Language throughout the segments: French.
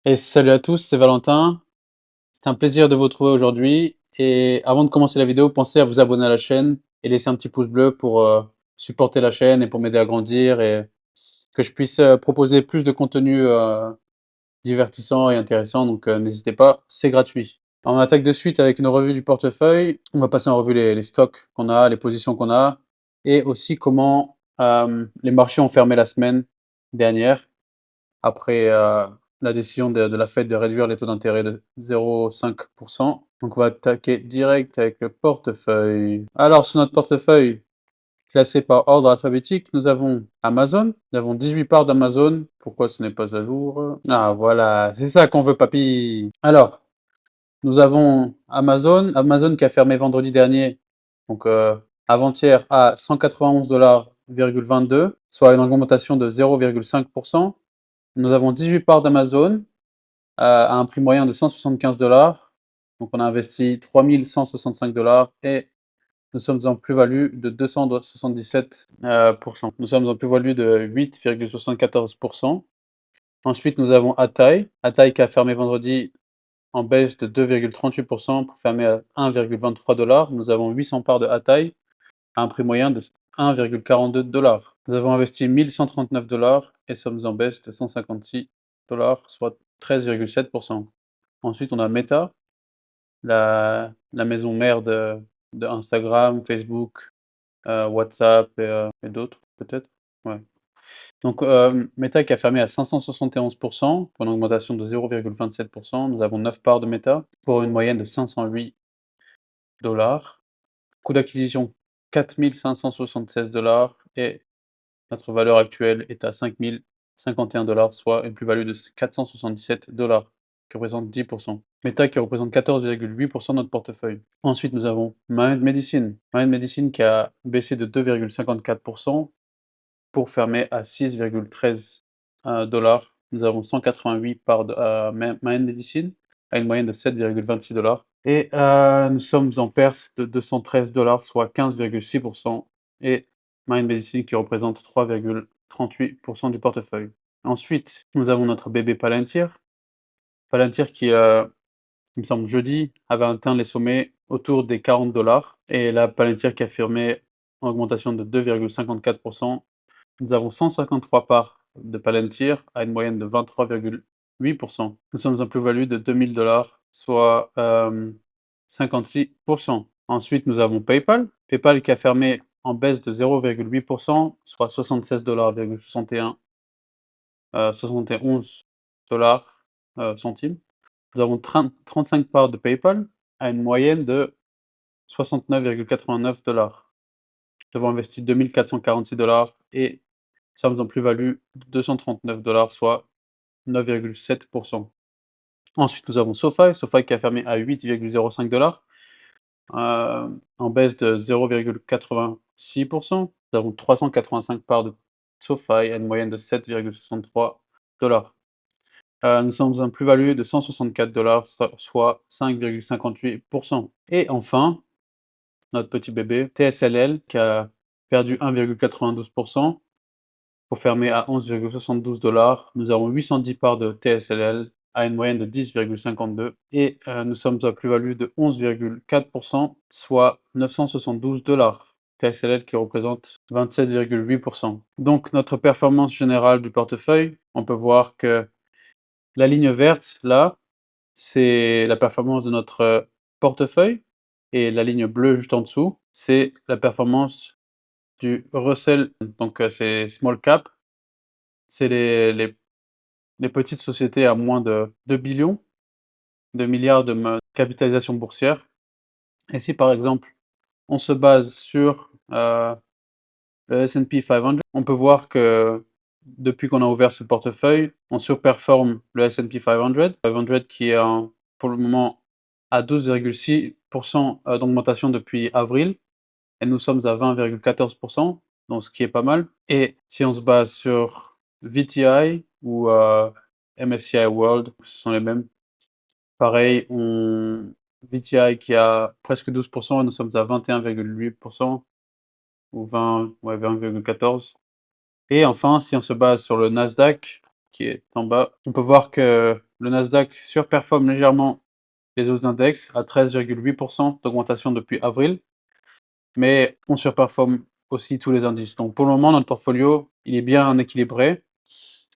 Et salut à tous, c'est Valentin. C'est un plaisir de vous retrouver aujourd'hui. Et avant de commencer la vidéo, pensez à vous abonner à la chaîne et laisser un petit pouce bleu pour supporter la chaîne et pour m'aider à grandir et que je puisse proposer plus de contenu divertissant et intéressant. Donc n'hésitez pas, c'est gratuit. Alors, on attaque de suite avec une revue du portefeuille. On va passer en revue les stocks qu'on a, les positions qu'on a et aussi comment les marchés ont fermé la semaine dernière après la décision de la Fed de réduire les taux d'intérêt de 0,5%. Donc on va attaquer direct avec le portefeuille. Alors sur notre portefeuille, classé par ordre alphabétique, nous avons Amazon. Nous avons 18 parts d'Amazon. Pourquoi ce n'est pas à jour? Ah voilà, c'est ça qu'on veut, papy. Alors, nous avons Amazon. Amazon qui a fermé vendredi dernier, donc avant-hier, à 191,22 $, soit une augmentation de 0,5%. Nous avons 18 parts d'Amazon à un prix moyen de 175 $. Donc on a investi 3165 $ et nous sommes en plus-value de 277%. Nous sommes en plus-value de 8,74%. Ensuite, nous avons Atai. Atai qui a fermé vendredi en baisse de 2,38% pour fermer à 1,23 $. Nous avons 800 parts de Atai à un prix moyen de 1,42 $. Nous avons investi 1139 $ et sommes en baisse de 156 $, soit 13,7%. Ensuite, on a Meta, la maison mère de Instagram, Facebook, WhatsApp et d'autres, peut-être. Ouais. Donc, Meta qui a fermé à 571% pour une augmentation de 0,27%. Nous avons 9 parts de Meta pour une moyenne de 508 $. Coût d'acquisition 4576 $ et notre valeur actuelle est à 5051 $, soit une plus-value de 477 $, qui représente 10%. Meta qui représente 14,8% de notre portefeuille. Ensuite, nous avons Mind Medicine. Mind Medicine qui a baissé de 2,54% pour fermer à 6,13 $. Nous avons 188 parts de Mind Medicine à une moyenne de 7,26 $. Et nous sommes en perte de 213 $, soit 15,6%. Et Mind Medicine qui représente 3,38% du portefeuille. Ensuite, nous avons notre bébé Palantir. Palantir qui, il me semble, jeudi, avait atteint les sommets autour des 40 $. Et là, Palantir qui a fermé en augmentation de 2,54%. Nous avons 153 parts de Palantir à une moyenne de 23,8%. Nous sommes en plus-value de 2000 $, soit 56%. Ensuite, nous avons PayPal. PayPal qui a fermé en baisse de 0,8%, soit 76 $, 71 centimes. Nous avons 35 parts de PayPal à une moyenne de 69,89 $. Nous avons investi 2446 $ et sommes en plus-value de 239 $, soit 9,7%. Ensuite, nous avons SoFi qui a fermé à 8,05 $, en baisse de 0,86%. Nous avons 385 parts de SoFi à une moyenne de 7,63 $. Nous sommes en plus-value de 164 $, soit 5,58%. Et enfin, notre petit bébé TSLL qui a perdu 1,92% pour fermer à 11,72 $. Nous avons 810 parts de TSLL à une moyenne de 10,52 et nous sommes à plus-value de 11,4%, soit 972 $. TSLL qui représente 27,8%. Donc notre performance générale du portefeuille, on peut voir que la ligne verte, là, c'est la performance de notre portefeuille et la ligne bleue juste en dessous, c'est la performance du Russell, donc c'est small cap, c'est les petites sociétés à moins de 2 billions, 2 milliards de capitalisation boursière. Et si par exemple on se base sur le S&P 500, on peut voir que depuis qu'on a ouvert ce portefeuille, on surperforme le S&P 500, qui est pour le moment à 12,6% d'augmentation depuis avril, et nous sommes à 20,14%, donc ce qui est pas mal. Et si on se base sur VTI ou MSCI World, ce sont les mêmes. Pareil, VTI qui a presque 12%, et nous sommes à 21,8% ou 20,14%. Et enfin, si on se base sur le Nasdaq, qui est en bas, on peut voir que le Nasdaq surperforme légèrement les autres index à 13,8% d'augmentation depuis avril, mais on surperforme aussi tous les indices. Donc pour le moment, notre portfolio, il est bien équilibré.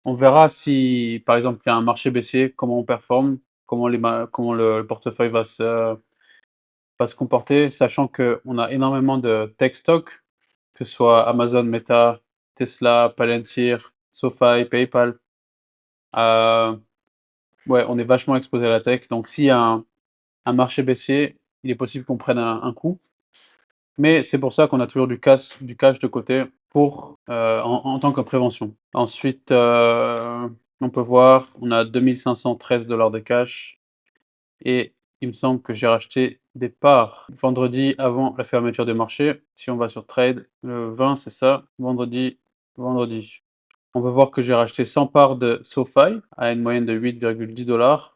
On verra si, par exemple, il y a un marché baissier, comment on performe, comment le portefeuille va se comporter, sachant qu'on a énormément de tech stock, que ce soit Amazon, Meta, Tesla, Palantir, SoFi, PayPal. Ouais, on est vachement exposé à la tech. Donc s'il y a un marché baissier, il est possible qu'on prenne un coup. Mais c'est pour ça qu'on a toujours du cash de côté pour, en tant que prévention. Ensuite, on peut voir, on a 2 513 $ de cash et il me semble que j'ai racheté des parts vendredi avant la fermeture des marchés. Si on va sur trade, le 20, c'est ça, vendredi. On peut voir que j'ai racheté 100 parts de SoFi à une moyenne de 8,10 $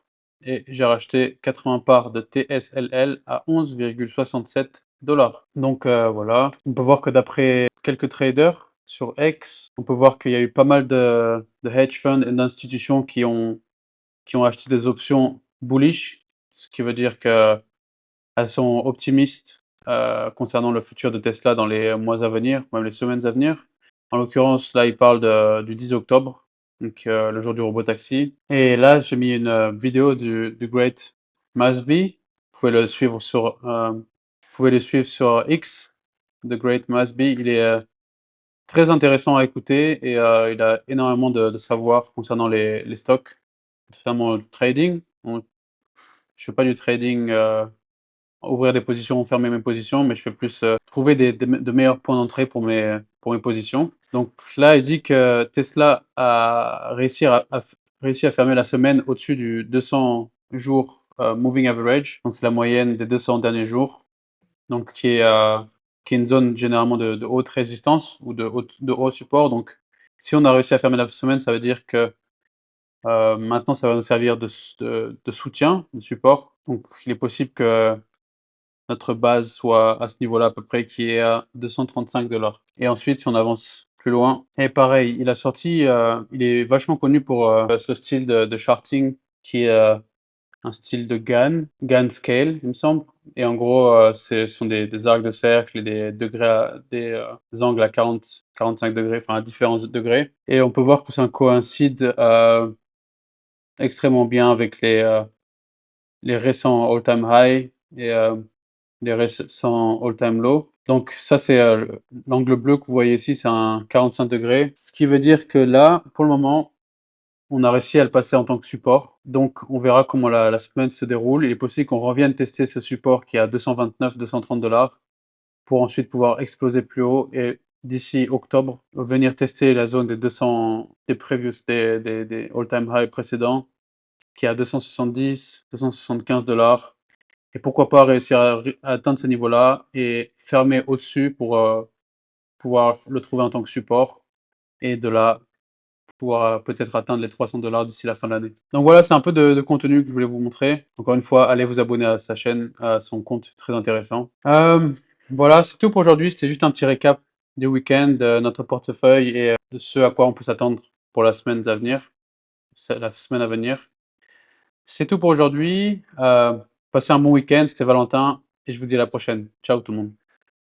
et j'ai racheté 80 parts de TSLL à 11,67 $. Donc voilà, on peut voir que d'après quelques traders sur X, on peut voir qu'il y a eu pas mal de hedge funds et d'institutions qui ont acheté des options bullish, ce qui veut dire qu'elles sont optimistes concernant le futur de Tesla dans les mois à venir, même les semaines à venir. En l'occurrence, là, il parle du 10 octobre, donc le jour du robot taxi. Et là, j'ai mis une vidéo du Great Masby. Vous pouvez le suivre sur X, The Great Masby. Il est très intéressant à écouter et il a énormément de savoir concernant les stocks, notamment le trading. Je fais pas du trading, ouvrir des positions, fermer mes positions, mais je fais plus trouver de meilleurs points d'entrée pour mes positions. Donc là, il dit que Tesla a réussi à fermer la semaine au-dessus du 200 jours moving average. Donc c'est la moyenne des 200 derniers jours. Donc qui est une zone généralement de haute résistance ou de haut support. Donc si on a réussi à fermer la semaine, ça veut dire que maintenant ça va nous servir de soutien, de support. Donc il est possible que notre base soit à ce niveau-là à peu près, qui est à 235 $. Et ensuite, si on avance plus loin, et pareil, il est vachement connu pour ce style de charting qui est un style de Gann scale, il me semble. Et en gros, ce sont des arcs de cercle et des angles à 45 degrés, enfin à différents degrés. Et on peut voir que ça coïncide extrêmement bien avec les récents all-time high et les récents all-time low. Donc ça, c'est l'angle bleu que vous voyez ici, c'est un 45 degrés. Ce qui veut dire que là, pour le moment, on a réussi à le passer en tant que support. Donc on verra comment la semaine se déroule. Il est possible qu'on revienne tester ce support qui est à 229, 230 $ pour ensuite pouvoir exploser plus haut et d'ici octobre, venir tester la zone des 200, des previous, des all-time high précédents qui est à 270, 275 $ et pourquoi pas réussir à atteindre ce niveau-là et fermer au-dessus pour pouvoir le trouver en tant que support et de là pouvoir peut-être atteindre les 300 $ d'ici la fin de l'année. Donc voilà, c'est un peu de contenu que je voulais vous montrer. Encore une fois, allez vous abonner à sa chaîne, à son compte, très intéressant. Voilà, c'est tout pour aujourd'hui. C'était juste un petit récap du week-end, de notre portefeuille et de ce à quoi on peut s'attendre pour la semaine à venir. C'est tout pour aujourd'hui. Passez un bon week-end, c'était Valentin et je vous dis à la prochaine. Ciao tout le monde.